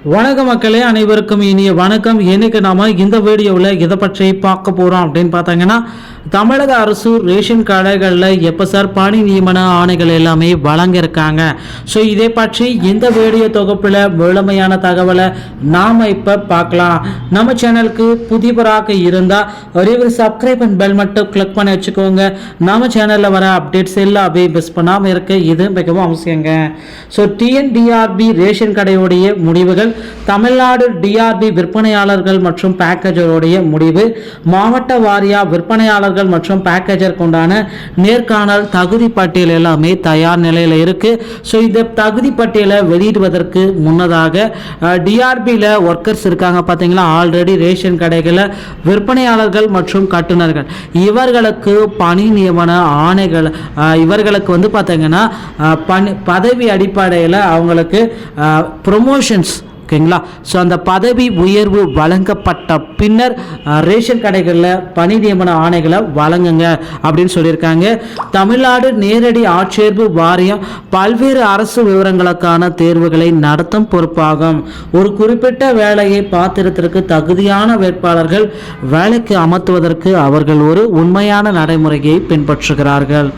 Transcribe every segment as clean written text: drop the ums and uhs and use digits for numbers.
வணக்க மக்களே, அனைவருக்கும் இனிய வணக்கம். இன்னைக்கு நாம இந்த வீடியோவில் எதை பற்றி பார்க்க போறோம் அப்படின்னு பார்த்தாங்கன்னா, தமிழக அரசு ரேஷன் கடைகளில் எப்போ சார் பணி நியமன ஆணைகள் எல்லாமே வழங்கியிருக்காங்க. ஸோ இதை பற்றி இந்த வீடியோ தொகுப்பில் முழுமையான தகவலை நாம் இப்போ பார்க்கலாம். நம்ம சேனலுக்கு புதியவராக இருந்தால் ஒரே ஒரு சப்ஸ்கிரைப் அண்ட் பெல் மட்டும் கிளிக் பண்ணி வச்சுக்கோங்க. நம்ம சேனலில் வர அப்டேட்ஸ் எல்லாமே மிஸ் பண்ணாமல் இருக்க இது மிகவும் அவசியங்க. ஸோ டிஎன்டிஆர்பி ரேஷன் கடையுடைய முடிவுகள், தமிழ்நாடு டிஆர்பி விற்பனையாளர்கள் மற்றும் பேக்கேஜருடைய முடிவு, மாவட்ட வாரியா விற்பனையாளர்கள் மற்றும் பேக்கேஜர் கொண்டான நேர்காணல் தகுதி பட்டியல் எல்லாமே தயார் நிலையில் இருக்கு. ஸோ இந்த தகுதி பட்டியலை வெளியிடுவதற்கு முன்னதாக டிஆர்பியில் ஒர்க்கர்ஸ் இருக்காங்க பார்த்தீங்களா, ஆல்ரெடி ரேஷன் கடைகளில் விற்பனையாளர்கள் மற்றும் கட்டுநர்கள், இவர்களுக்கு பணி நியமன ஆணைகள், இவர்களுக்கு வந்து பார்த்தீங்கன்னா பதவி அடிப்படையில் அவங்களுக்கு ப்ரொமோஷன்ஸ், ஓகேங்களா. ஸோ அந்த பதவி உயர்வு வழங்கப்பட்ட பின்னர் ரேஷன் கடைகளில் பணி நியமன ஆணைகளை வழங்குங்க அப்படின்னு சொல்லியிருக்காங்க. தமிழ்நாடு நேரடி ஆட்சேர்ப்பு வாரியம் பல்வேறு அரசு விவரங்களுக்கான தேர்வுகளை நடத்தும் பொறுப்பாகும். ஒரு குறிப்பிட்ட வேலையை பாத்திரத்திற்கு தகுதியான வேட்பாளர்கள் வேலைக்கு அமர்த்துவதற்கு அவர்கள் ஒரு உண்மையான நடைமுறையை பின்பற்றுகிறார்கள்.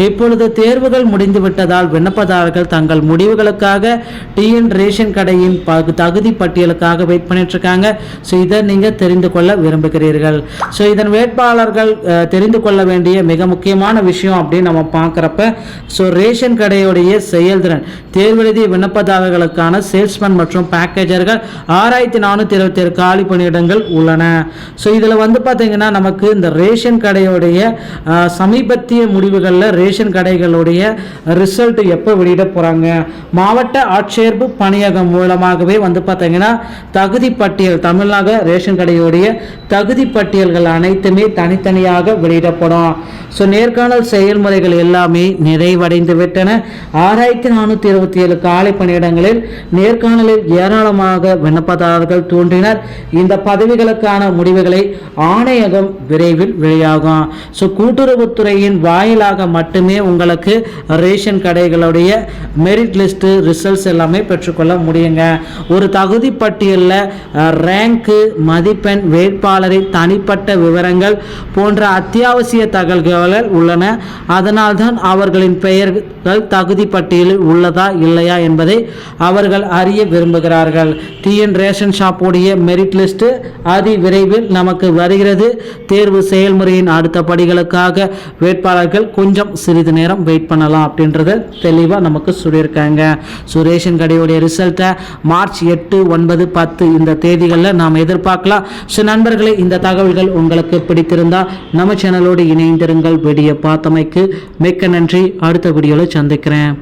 இப்பொழுது தேர்வுகள் முடிந்துவிட்டதால் விண்ணப்பதாரர்கள் தங்கள் முடிவுகளுக்காக டிஎன் ரேஷன் கடையின் தகுதி பட்டியலுக்காக வெயிட் பண்ணிட்டு இருக்காங்க. ஸோ இதை நீங்கள் தெரிந்து கொள்ள விரும்புகிறீர்கள். ஸோ இதன் வேட்பாளர்கள் தெரிந்து கொள்ள வேண்டிய மிக முக்கியமான விஷயம் அப்படின்னு நம்ம பார்க்குறப்ப, ஸோ ரேஷன் கடையுடைய செயல்திறன், தேர்வெழுதிய விண்ணப்பதாரர்களுக்கான சேல்ஸ்மேன் மற்றும் பேக்கேஜர்கள் 6427 காலி பணியிடங்கள் உள்ளன. ஸோ இதில் வந்து பார்த்தீங்கன்னா நமக்கு இந்த ரேஷன் கடையுடைய சமீபத்திய முடிவுகளில் ரேஷன் கடைகளுடைய ரிசல்ட் எப்போ வெளியிட போகிறாங்க, மாவட்ட ஆட்சேர்ப்பு பணியகம் மூலமாகவே வந்து பார்த்தீங்கன்னா தகுதி பட்டியல், தமிழ்நாடு ரேஷன் கடையுடைய தகுதி பட்டியல்கள் அனைத்துமே தனித்தனியாக வெளியிடப்படும். ஸோ நேர்காணல் செயல்முறைகள் எல்லாமே நிறைவடைந்து விட்டன. 6427 காலி பணியிடங்களில் நேர்காணலில் ஏராளமாக விண்ணப்பதாரர்கள் தோன்றினர். இந்த பதவிகளுக்கான முடிவுகளை ஆணையகம் விரைவில் வெளியாகும். ஸோ கூட்டுறவுத்துறையின் வாயிலாக மட்டுமே உங்களுக்கு ரேஷன் கடைகளுடைய மெரிட் லிஸ்ட் ரிசல்ட்ஸ் எல்லாமே பெற்றுக்கொள்ள முடியுங்க. ஒரு தகுதி பட்டியலில் ரேங்கு, மதிப்பெண், வேட்பாளரின் தனிப்பட்ட விவரங்கள் போன்ற அத்தியாவசிய தகவல்கள் உள்ளன. அதனால்தான் அவர்களின் பெயர்கள் தகுதி பட்டியலில் உள்ளதா இல்லையா என்பதை அவர்கள் அறிய விரும்புகிறார்கள். டிஎன் ரேஷன் ஷாப்புடைய மெரிட் லிஸ்ட் அதி விரைவில் நமக்கு வருகிறது. தேர்வு செயல்முறையின் அடுத்த படிகளுக்காக வேட்பாளர்கள் கொஞ்சம் சிறிது நேரம் வெயிட் பண்ணலாம் அப்படின்றத தெளிவாக நமக்கு சொல்லியிருக்காங்க. ஸோ ரேஷன் கடையுடைய ரிசல்ட்டை மார்ச் 8, 9, 10 இந்த தேதிகளில் நாம் எதிர்பார்க்கலாம். ஸோ நண்பர்களே, இந்த தகவல்கள் உங்களுக்கு பிடித்திருந்தால் நம்ம சேனலோடு இணைந்திருங்கள். வீடியோ பார்த்தமைக்கு மிக்க நன்றி. அடுத்த வீடியோவில் சந்திக்கிறேன்.